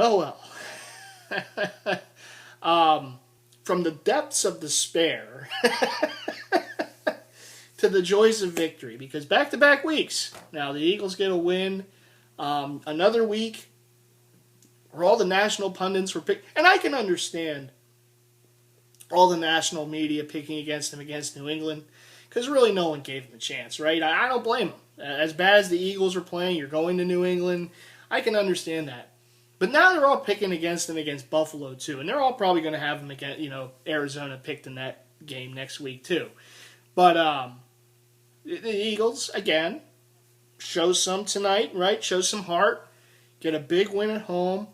Well, well. From the depths of despair to the joys of victory, because back-to-back weeks. Now, the Eagles get a win. Another week where all the national pundits were picking, and I can understand all the national media picking against them against New England, because really no one gave them a chance, right? I don't blame them. As bad as the Eagles are playing, you're going to New England. I can understand that. But now they're all picking against them against Buffalo, too. And they're all probably going to have them against, Arizona picked in that game next week, too. But the Eagles, again, show some tonight, right? Show some heart. Get a big win at home.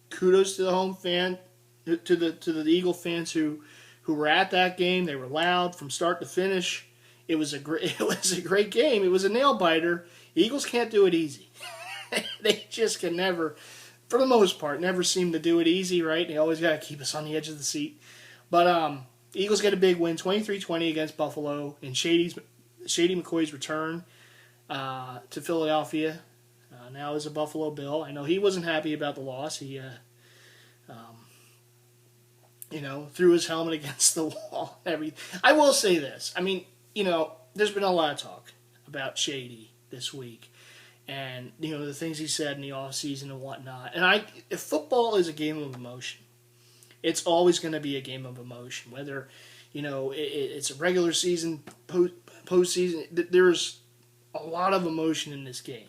Kudos to the home fan, to the Eagle fans who were at that game. They were loud from start to finish. It was a great game. It was a nail biter. Eagles can't do it easy. They just can never, for the most part, never seem to do it easy, right? They always got to keep us on the edge of the seat. But Eagles get a big win, 23-20 against Buffalo, in Shady McCoy's return to Philadelphia. Now as a Buffalo Bill. I know he wasn't happy about the loss. He, threw his helmet against the wall. I will say this. I mean, there's been a lot of talk about Shady this week. And, the things he said in the offseason and whatnot. And if football is a game of emotion, it's always going to be a game of emotion. Whether, it's a regular season, postseason, there's a lot of emotion in this game.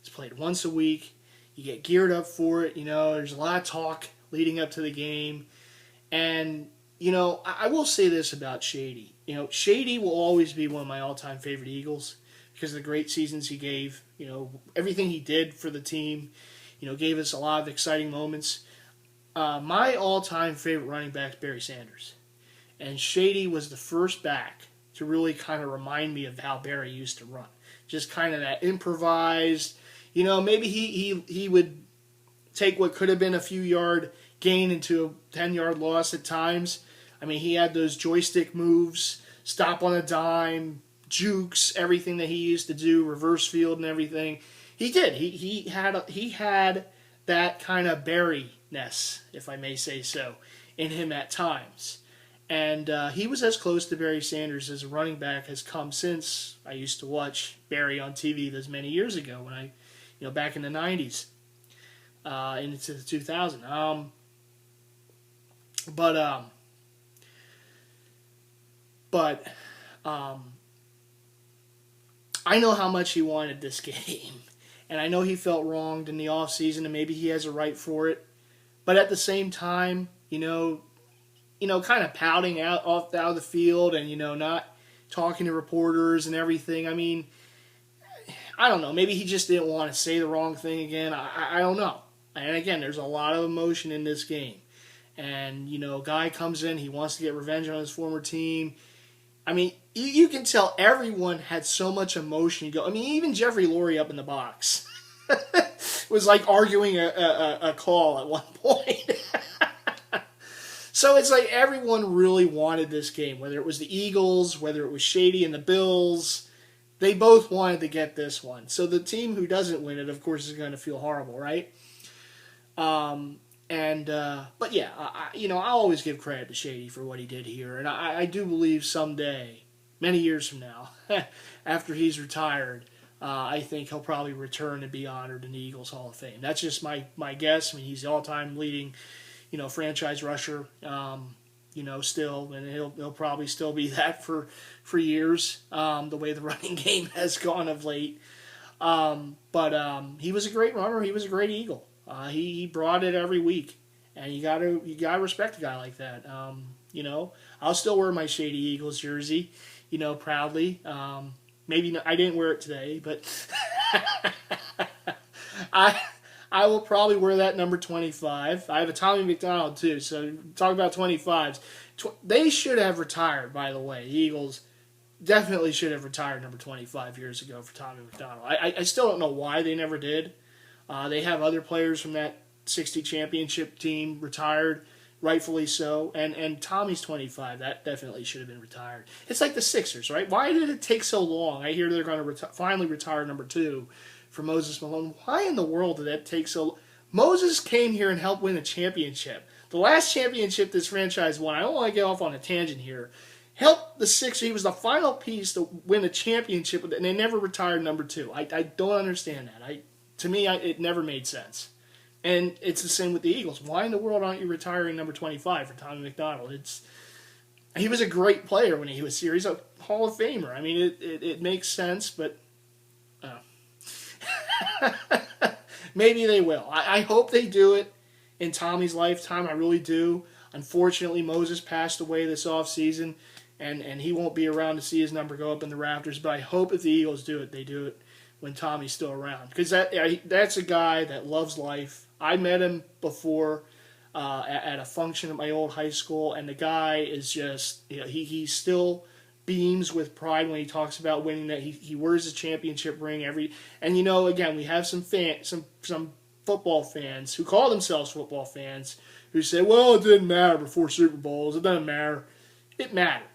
It's played once a week. You get geared up for it. There's a lot of talk leading up to the game. And, I will say this about Shady. Shady will always be one of my all-time favorite Eagles because of the great seasons he gave. Everything he did for the team, gave us a lot of exciting moments. My all-time favorite running back is Barry Sanders. And Shady was the first back to really kind of remind me of how Barry used to run. Just kind of that improvised, maybe he would take what could have been a few yard gain into a 10-yard loss at times. I mean, he had those joystick moves, stop on a dime, jukes, everything that he used to do, reverse field and everything. He did. He had that kind of Barry-ness, if I may say so, in him at times. And he was as close to Barry Sanders as a running back has come since I used to watch Barry on TV those many years ago when I, back in the 90s into the 2000s. But I know how much he wanted this game. And I know he felt wronged in the offseason, and maybe he has a right for it. But at the same time, kind of pouting out of the field and, not talking to reporters and everything. I mean, I don't know. Maybe he just didn't want to say the wrong thing again. I don't know. And again, there's a lot of emotion in this game. And, a guy comes in, he wants to get revenge on his former team. I mean, you can tell everyone had so much emotion. Even Jeffrey Lurie up in the box was like arguing a call at one point. So it's like everyone really wanted this game, whether it was the Eagles, whether it was Shady and the Bills. They both wanted to get this one. So the team who doesn't win it, of course, is going to feel horrible, right? But yeah, I'll always give credit to Shady for what he did here. And I do believe someday, many years from now, after he's retired, I think he'll probably return and be honored in the Eagles Hall of Fame. That's just my guess. I mean, he's the all-time leading, franchise rusher, still, and he'll probably still be that for years, the way the running game has gone of late. But he was a great runner. He was a great Eagle. He brought it every week, and you gotta respect a guy like that. I'll still wear my Shady Eagles jersey, proudly. Maybe I didn't wear it today, but I will probably wear that number 25. I have a Tommy McDonald too, so talk about 25s. They should have retired, by the way. The Eagles definitely should have retired number 25 years ago for Tommy McDonald. I still don't know why they never did. They have other players from that 60 championship team retired, rightfully so. And Tommy's 25. That definitely should have been retired. It's like the Sixers, right? Why did it take so long? I hear they're going to finally retire number 2 for Moses Malone. Why in the world did that take so long? Moses came here and helped win a championship. The last championship this franchise won, I don't want to get off on a tangent here, helped the Sixers. He was the final piece to win a championship, and they never retired number 2. I don't understand that. To me, it never made sense. And it's the same with the Eagles. Why in the world aren't you retiring number 25 for Tommy McDonald? He was a great player when he was here. He's a Hall of Famer. I mean, it makes sense, but maybe they will. I hope they do it in Tommy's lifetime. I really do. Unfortunately, Moses passed away this offseason, and he won't be around to see his number go up in the rafters. But I hope if the Eagles do it, they do it when Tommy's still around. Because that's a guy that loves life. I met him before at a function at my old high school, and the guy is just, he still beams with pride when he talks about winning that. He wears a championship ring and again, we have some football fans who call themselves football fans who say, well, it didn't matter before Super Bowls. It doesn't matter. It mattered.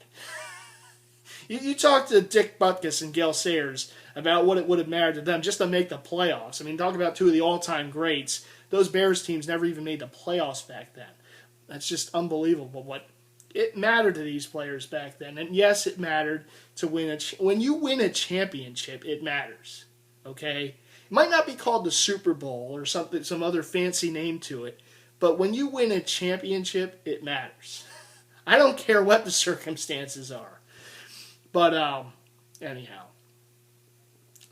You talk to Dick Butkus and Gale Sayers about what it would have mattered to them just to make the playoffs. I mean, talk about two of the all-time greats. Those Bears teams never even made the playoffs back then. That's just unbelievable. What it mattered to these players back then. And yes, it mattered to win when you win a championship, it matters. Okay? It might not be called the Super Bowl or something, some other fancy name to it, but when you win a championship, it matters. I don't care what the circumstances are. But anyhow,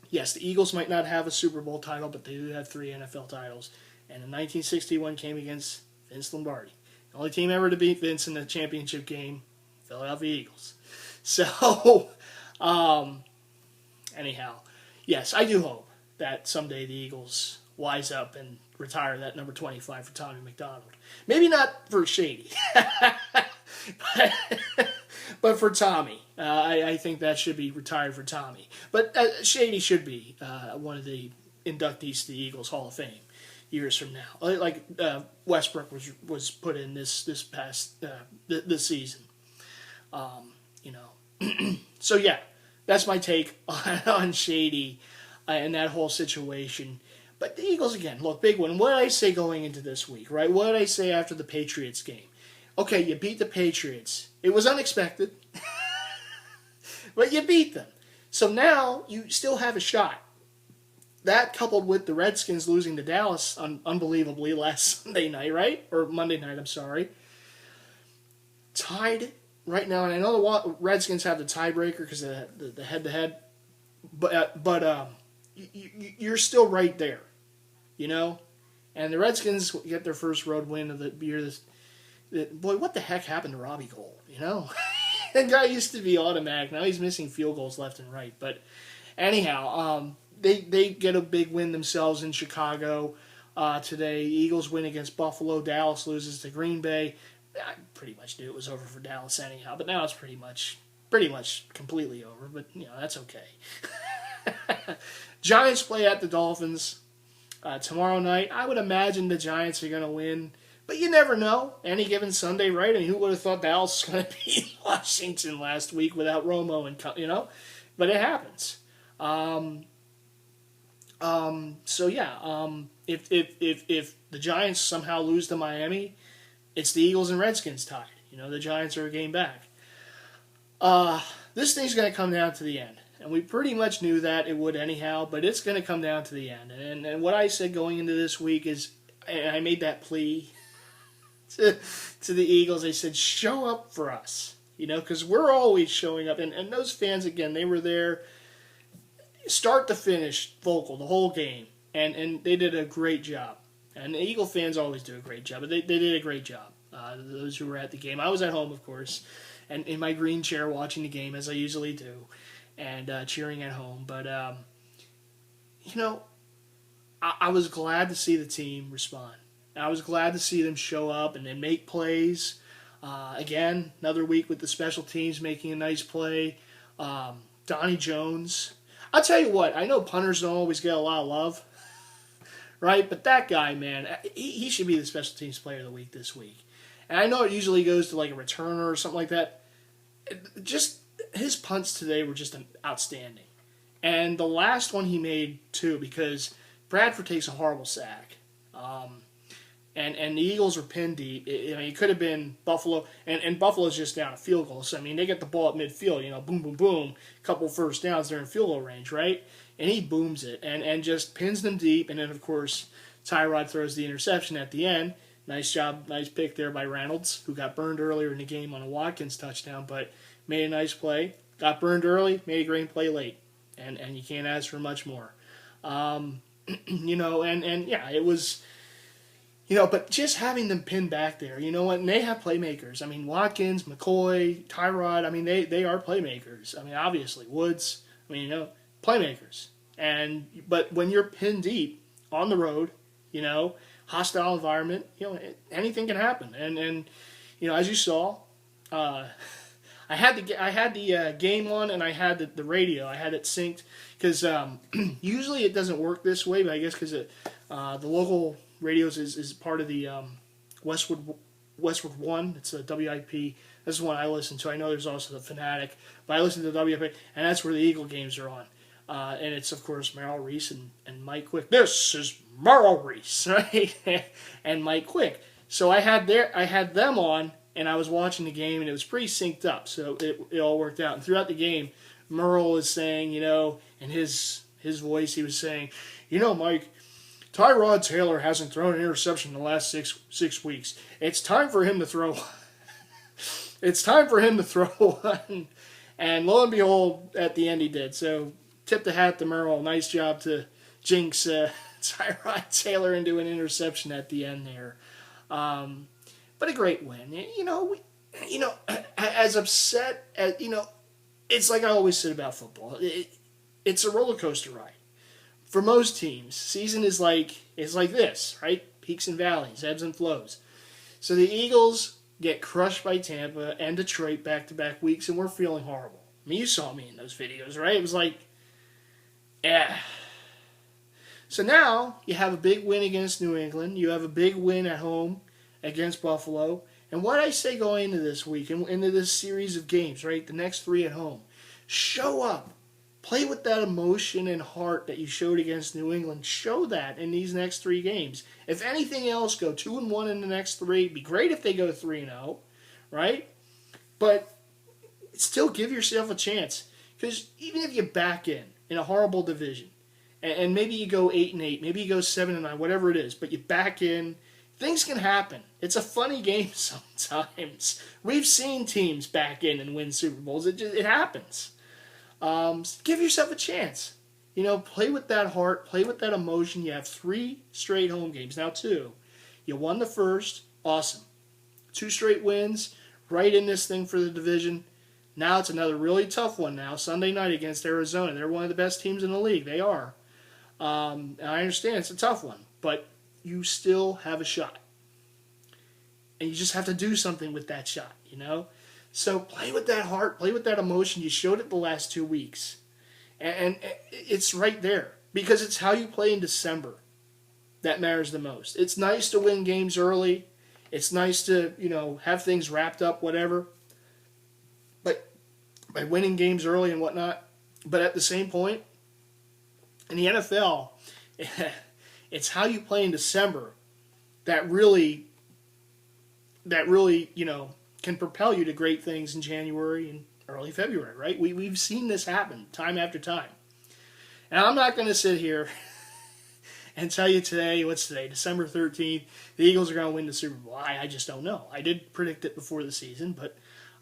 yes, the Eagles might not have a Super Bowl title, but they do have 3 NFL titles. And in 1961 came against Vince Lombardi. The only team ever to beat Vince in the championship game, Philadelphia Eagles. So, anyhow, yes, I do hope that someday the Eagles wise up and retire that number 25 for Tommy McDonald. Maybe not for Shady, but for Tommy. I think that should be retired for Tommy. But Shady should be one of the inductees to the Eagles Hall of Fame years from now. Like Westbrook was put in this past this season. So yeah, that's my take on Shady and that whole situation. But the Eagles, again, look, big one. What did I say going into this week, right? What did I say after the Patriots game? Okay, you beat the Patriots. It was unexpected, but you beat them. So now you still have a shot. That coupled with the Redskins losing to Dallas unbelievably last Sunday night, right? Or Monday night, I'm sorry. Tied right now, and I know the Redskins have the tiebreaker because of the head-to-head, but you're still right there, And the Redskins get their first road win of the year. Boy, what the heck happened to Robbie Gould, That guy used to be automatic. Now he's missing field goals left and right. But anyhow, they get a big win themselves in Chicago today. Eagles win against Buffalo. Dallas loses to Green Bay. I pretty much knew it was over for Dallas anyhow, but now it's pretty much completely over. But that's okay. Giants play at the Dolphins tomorrow night. I would imagine the Giants are going to win, but you never know. Any given Sunday, right? I mean, who would have thought Dallas was going to beat Washington last week without Romo and But it happens. So yeah, if the Giants somehow lose to Miami, it's the Eagles and Redskins tied. The Giants are a game back. This thing's going to come down to the end. And we pretty much knew that it would anyhow, but it's going to come down to the end. And what I said going into this week is, and I made that plea to the Eagles. I said, show up for us, because we're always showing up. And those fans, again, they were there start to finish vocal the whole game. And they did a great job. And the Eagle fans always do a great job, but they did a great job. Those who were at the game. I was at home, of course, and in my green chair watching the game, as I usually do, and cheering at home. But, I was glad to see the team respond. I was glad to see them show up and make plays. Again, another week with the special teams making a nice play. Donnie Jones. I'll tell you what, I know punters don't always get a lot of love, right? But that guy, man, he should be the special teams player of the week this week. And I know it usually goes to like a returner or something like that. Just his punts today were just outstanding. And the last one he made, too, because Bradford takes a horrible sack. And the Eagles were pinned deep. It could have been Buffalo, and Buffalo's just down a field goal. So, I mean, they get the ball at midfield, boom, boom, boom, couple first downs, they're in field goal range, right? And he booms it and just pins them deep. And then, of course, Tyrod throws the interception at the end. Nice job, nice pick there by Reynolds, who got burned earlier in the game on a Watkins touchdown, but made a nice play. Got burned early, made a great play late. And you can't ask for much more. And yeah, it was... but just having them pinned back there, and they have playmakers. I mean, Watkins, McCoy, Tyrod, I mean, they are playmakers. I mean, obviously, Woods, playmakers. But when you're pinned deep on the road, hostile environment, anything can happen. And as you saw, I had the game on and I had the radio. I had it synced because usually it doesn't work this way, but I guess because the local radios is part of the Westwood One. It's a WIP. This is one I listen to. I know there's also the Fanatic, but I listen to the WIP, and that's where the Eagle games are on. And it's, of course, Merrill Reese and Mike Quick. This is Merrill Reese, right? And Mike Quick. So I had them on, and I was watching the game, and it was pretty synced up. So it all worked out. And throughout the game, Merrill was saying, in his voice, he was saying, Mike, Tyrod Taylor hasn't thrown an interception in the last six weeks. It's time for him to throw. It's time for him to throw one. And lo and behold, at the end he did. So tip the hat to Merrill. Nice job to jinx Tyrod Taylor into an interception at the end there. But a great win. As upset as it's like I always said about football. It's a roller coaster ride. For most teams, season is like this, right? Peaks and valleys, ebbs and flows. So the Eagles get crushed by Tampa and Detroit back-to-back weeks, and we're feeling horrible. I mean, you saw me in those videos, right? It was like, yeah. So now you have a big win against New England. You have a big win at home against Buffalo. And what I say going into this week, and into this series of games, right? The next 3 at home. Show up. Play with that emotion and heart that you showed against New England. Show that in these next 3 games. If anything else, go 2-1 in the next 3. It'd be great if they go 3-0, right? But still give yourself a chance. Because even if you back in a horrible division, and maybe you go 8-8, maybe you go 7-9, whatever it is, but you back in, things can happen. It's a funny game sometimes. We've seen teams back in and win Super Bowls. It happens. Give yourself a chance. Play with that heart, play with that emotion. You have 3 straight home games. Now 2. You won the first. Awesome. 2 straight wins. Right in this thing for the division. Now it's another really tough one now. Sunday night against Arizona. They're one of the best teams in the league. They are. And I understand it's a tough one. But you still have a shot. And you just have to do something with that shot, So play with that heart, play with that emotion. You showed it the last 2 weeks. And it's right there. Because it's how you play in December that matters the most. It's nice to win games early. It's nice to, have things wrapped up, whatever. But by winning games early and whatnot. But at the same point, in the NFL, it's how you play in December that really, can propel you to great things in January and early February, right? We've seen this happen time after time. And I'm not going to sit here and tell you today, what's today, December 13th, the Eagles are going to win the Super Bowl. I just don't know. I did predict it before the season, but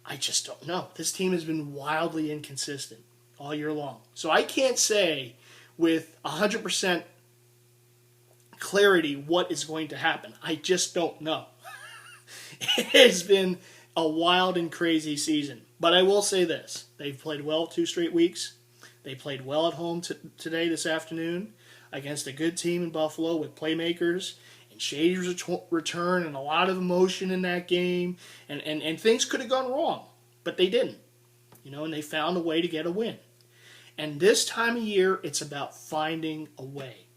I just don't know. This team has been wildly inconsistent all year long. So I can't say with 100% clarity what is going to happen. I just don't know. It has been a wild and crazy season. But I will say this. They've played well 2 straight weeks. They played well at home today, this afternoon, against a good team in Buffalo with playmakers and Shady's return and a lot of emotion in that game. And things could have gone wrong, but they didn't. And they found a way to get a win. And this time of year, it's about finding a way.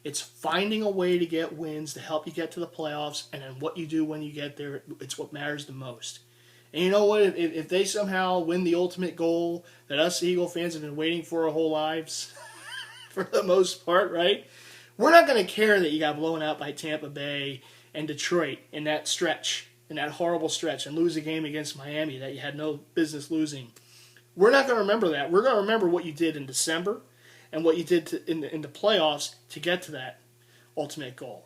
It's finding a way to get wins to help you get to the playoffs, and then what you do when you get there, it's what matters the most. And you know what? If they somehow win the ultimate goal that us Eagle fans have been waiting for our whole lives, for the most part, right? We're not going to care that you got blown out by Tampa Bay and Detroit in that stretch, in that horrible stretch, and lose a game against Miami that you had no business losing. We're not going to remember that. We're going to remember what you did in December and what you did in the playoffs to get to that ultimate goal.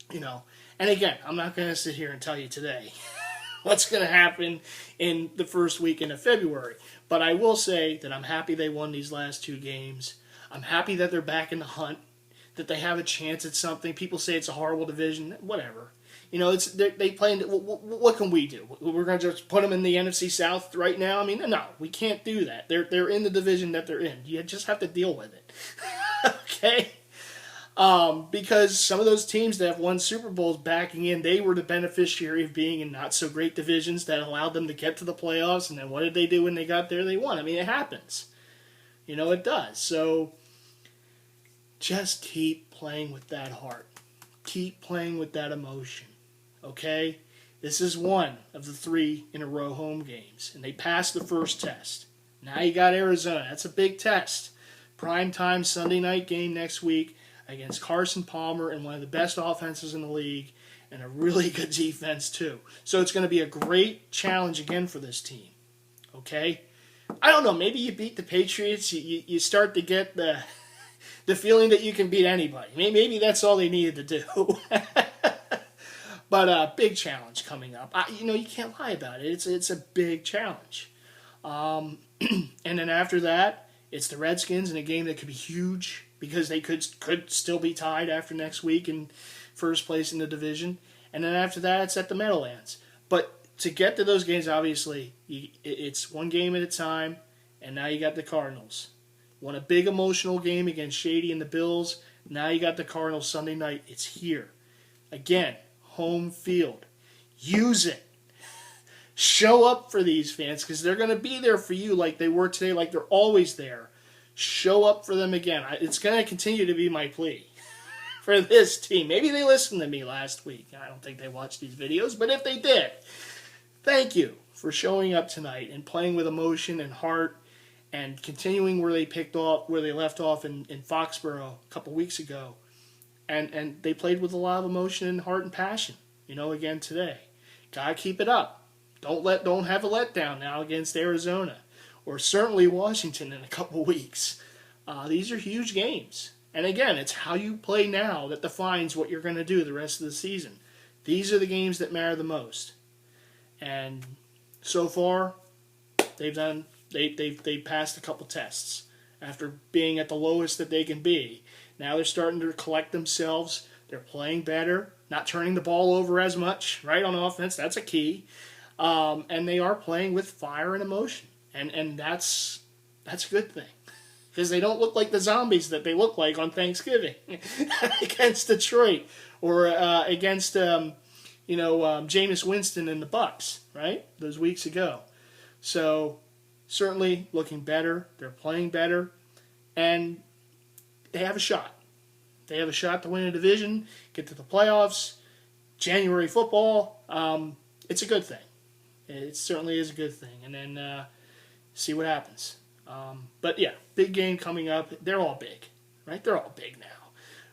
And again, I'm not going to sit here and tell you today what's going to happen in the first weekend of February. But I will say that I'm happy they won these last 2 games. I'm happy that they're back in the hunt, that they have a chance at something. People say it's a horrible division. Whatever. They play. What can we do? We're going to just put them in the NFC South right now? I mean, no, we can't do that. They're in the division that they're in. You just have to deal with it. Okay? Because some of those teams that have won Super Bowls backing in, they were the beneficiary of being in not so great divisions that allowed them to get to the playoffs. And then what did they do when they got there? They won. I mean, it happens. It does. So just keep playing with that heart. Keep playing with that emotion. Okay? This is one of the 3 in a row home games. And they passed the first test. Now you got Arizona. That's a big test. Primetime Sunday night game next week against Carson Palmer and one of the best offenses in the league and a really good defense too. So it's going to be a great challenge again for this team. Okay? I don't know. Maybe you beat the Patriots. You start to get the feeling that you can beat anybody. Maybe that's all they needed to do. But big challenge coming up. You can't lie about it. It's a big challenge. And then after that, it's the Redskins in a game that could be huge because they could still be tied after next week in first place in the division. And then after that, it's at the Meadowlands. But to get to those games, obviously, it's one game at a time, and now you got the Cardinals. Won a big emotional game against Shady and the Bills. Now you got the Cardinals Sunday night. It's here. Again, home field. Use it. Show up for these fans because they're going to be there for you like they were today, like they're always there. Show up for them again. It's going to continue to be my plea for this team. Maybe they listened to me last week. I don't think they watched these videos, but if they did, thank you for showing up tonight and playing with emotion and heart and continuing where they left off in Foxborough a couple weeks ago. And they played with a lot of emotion and heart and passion, again today. Gotta keep it up. Don't have a letdown now against Arizona or certainly Washington in a couple weeks. These are huge games. And again, it's how you play now that defines what you're going to do the rest of the season. These are the games that matter the most. And so far, they've passed a couple tests after being at the lowest that they can be. Now they're starting to collect themselves. They're playing better, not turning the ball over as much, right, on offense. That's a key. And they are playing with fire and emotion. And that's a good thing. Because they don't look like the zombies that they look like on Thanksgiving against Detroit or against Jameis Winston and the Bucs, right? Those weeks ago. So certainly looking better. They're playing better. And they have a shot. They have a shot to win a division, get to the playoffs, January football. It's a good thing. It certainly is a good thing. And then see what happens. But yeah, big game coming up. They're all big, right? They're all big now.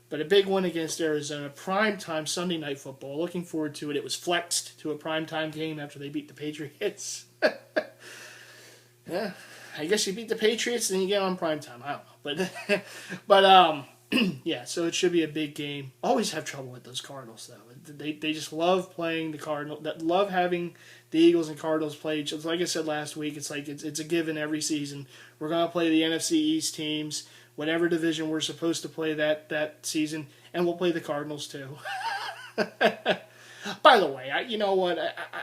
But a big one against Arizona. Primetime Sunday night football. Looking forward to it. It was flexed to a primetime game after they beat the Patriots. Yeah, I guess you beat the Patriots and you get on primetime. I don't know. But yeah, so it should be a big game. Always have trouble with those Cardinals, though. They just love playing the Cardinals. That love having the Eagles and Cardinals play each other. Like I said last week, it's like it's a given every season. We're going to play the NFC East teams, whatever division we're supposed to play that season, and we'll play the Cardinals too. By the way, you know what?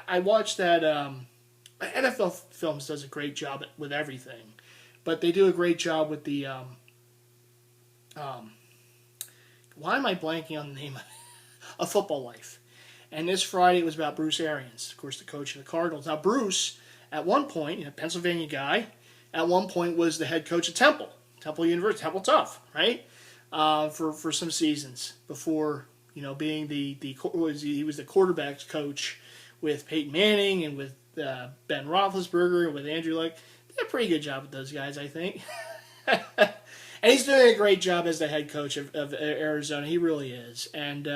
I watched that. NFL Films does a great job with everything, but they do a great job with the. Why am I blanking on the name of it? A Football Life. And this Friday it was about Bruce Arians, of course, the coach of the Cardinals. Now, Bruce, at one point, Pennsylvania guy, at one point was the head coach at Temple University, Temple Tough, right? For some seasons before, being he was the quarterbacks coach with Peyton Manning and with Ben Roethlisberger and with Andrew Luck. Did a pretty good job with those guys, I think. And he's doing a great job as the head coach of Arizona. He really is. And, did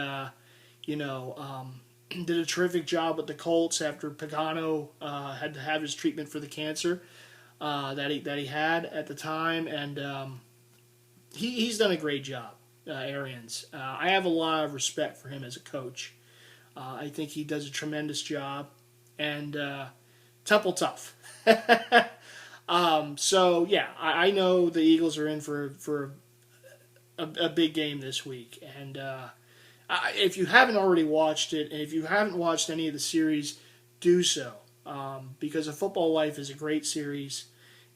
a terrific job with the Colts after Pagano had to have his treatment for the cancer that he had at the time. And he's done a great job, Arians. I have a lot of respect for him as a coach. I think he does a tremendous job. And Temple tough. So, yeah, I know the Eagles are in for a big game this week. And if you haven't already watched it, and if you haven't watched any of the series, do so. Because A Football Life is a great series.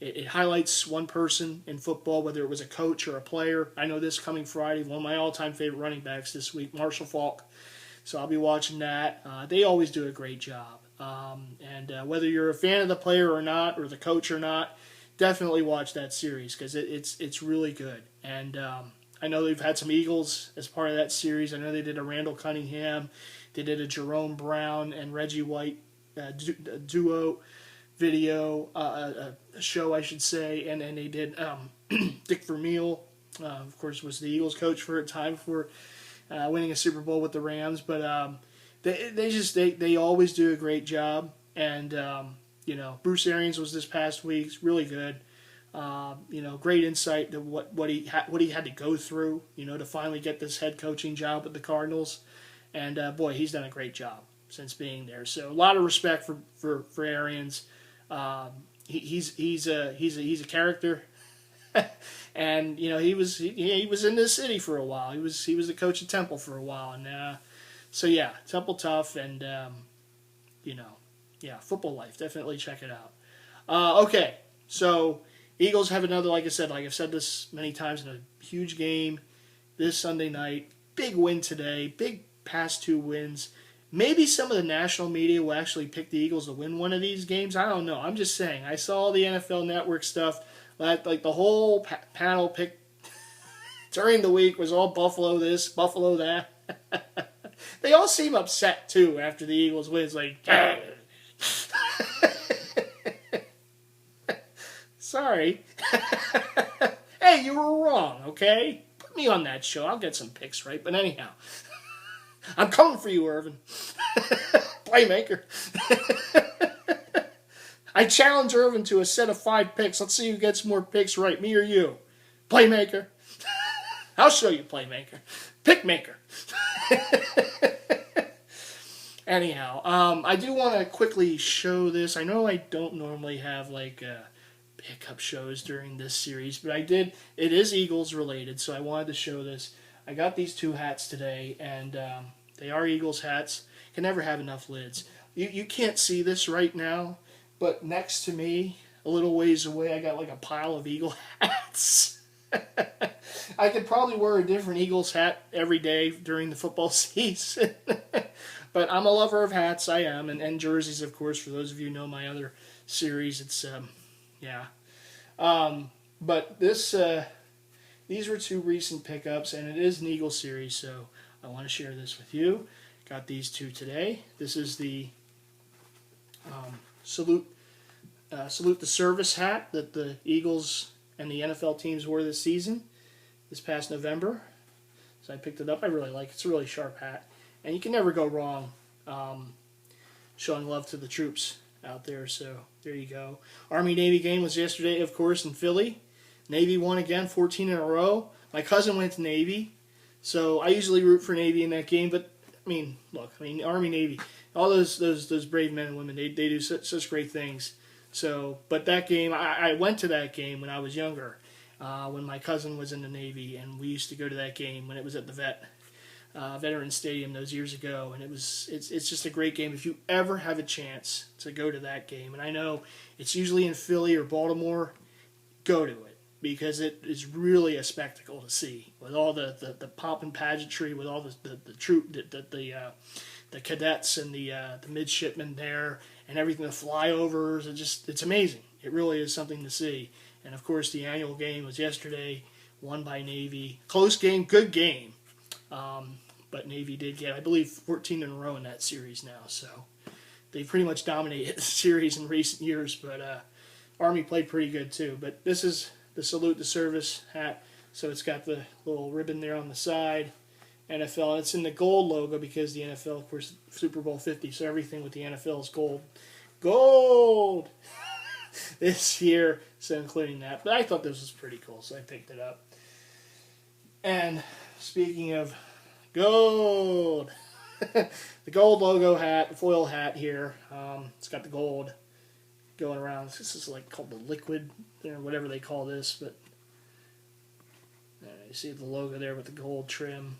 It highlights one person in football, whether it was a coach or a player. I know this coming Friday, one of my all-time favorite running backs this week, Marshall Faulk. So I'll be watching that. They always do a great job. And whether you're a fan of the player or not, or the coach or not, definitely watch that series because it's really good. And I know they've had some Eagles as part of that series. I know they did a Randall Cunningham. They did a Jerome Brown and Reggie White duo video, a show, I should say. And then they did Dick Vermeil, of course, was the Eagles coach for a time before winning a Super Bowl with the Rams. But they always do a great job. And, Bruce Arians was this past week. Really good. Great insight to what he had to go through, to finally get this head coaching job with the Cardinals, and boy, he's done a great job since being there. So a lot of respect for Arians. He's a character, and he was in this city for a while. He was the coach at Temple for a while, and so yeah, Temple tough, and Football Life, definitely check it out. Okay, so. Eagles have another, like I've said this many times, in a huge game this Sunday night. Big win today. Big past two wins. Maybe some of the national media will actually pick the Eagles to win one of these games. I don't know. I'm just saying. I saw the NFL Network stuff. Like the whole panel picked during the week was all Buffalo this, Buffalo that. They all seem upset, too, after the Eagles win. It's like, sorry. Hey, you were wrong, okay? Put me on that show. I'll get some picks right. But anyhow, I'm coming for you, Irvin. Playmaker. I challenge Irvin to a set of 5 picks. Let's see who gets more picks right, me or you. Playmaker. I'll show you, Playmaker. Pickmaker. Anyhow, I do want to quickly show this. I know I don't normally have pickup shows during this series, but I did. It is Eagles related, so I wanted to show this. I got these 2 hats today, and they are Eagles hats. Can never have enough lids. You can't see this right now, but next to me, a little ways away, I got a pile of Eagle hats. I could probably wear a different Eagles hat every day during the football season. But I'm a lover of hats, I am, and jerseys, of course, for those of you who know my other series. It's, yeah. But these were 2 recent pickups, and it is an Eagles series, so I want to share this with you. Got these 2 today. This is the Salute the Service hat that the Eagles and the NFL teams wore this season, this past November. So I picked it up. I really like it. It's a really sharp hat. And you can never go wrong showing love to the troops out there. So there you go. Army-Navy game was yesterday, of course, in Philly. Navy won again, 14 in a row. My cousin went to Navy, so I usually root for Navy in that game. But, Army-Navy, all those brave men and women, they do such great things. So, but that game, I went to that game when I was younger, when my cousin was in the Navy, and we used to go to that game when it was at the Veterans Stadium those years ago, and it's just a great game. If you ever have a chance to go to that game, and I know it's usually in Philly or Baltimore, go to it, because it is really a spectacle to see, with all the pomp and pageantry, with all the troop, the cadets and the midshipmen there, and everything, the flyovers. It's amazing. It really is something to see. And of course, the annual game was yesterday, won by Navy. Close game, good game. But Navy did get, I believe, 14 in a row in that series now. So they pretty much dominated the series in recent years. But Army played pretty good too. But this is the Salute the Service hat. So it's got the little ribbon there on the side. NFL, and it's in the gold logo because the NFL, of course, Super Bowl 50, so everything with the NFL is gold. Gold! This year, so including that. But I thought this was pretty cool, so I picked it up. And speaking of gold, the gold logo hat, the foil hat here, it's got the gold going around. This is like called the liquid, or whatever they call this, but you see the logo there with the gold trim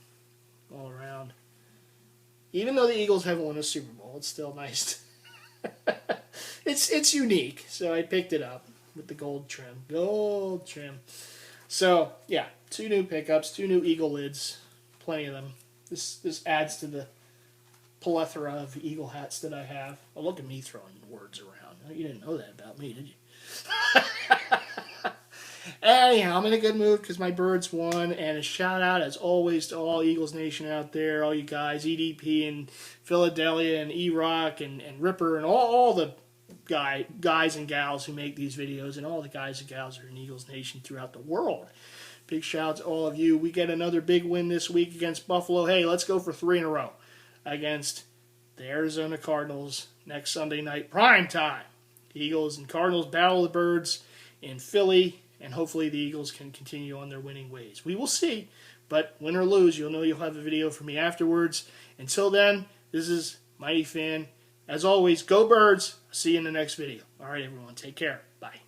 all around. Even though the Eagles haven't won a Super Bowl, it's still nice. It's unique, so I picked it up with the gold trim. Gold trim. So, yeah, 2 new pickups, 2 new Eagle lids, plenty of them. This adds to the plethora of Eagle hats that I have. Oh, look at me throwing words around. You didn't know that about me, did you? Anyhow, I'm in a good mood because my Birds won, and a shout out, as always, to all Eagles Nation out there, all you guys, EDP and Philadelphia and E-Rock and Ripper and all the guys and gals who make these videos, and all the guys and gals who are in Eagles Nation throughout the world. Big shout out to all of you. We get another big win this week against Buffalo. Hey, let's go for 3 in a row against the Arizona Cardinals next Sunday night, prime time. Eagles and Cardinals battle the Birds in Philly, and hopefully the Eagles can continue on their winning ways. We will see, but win or lose, you'll know you'll have a video from me afterwards. Until then, this is Mighty Fan. As always, go Birds. See you in the next video. All right, everyone, take care. Bye.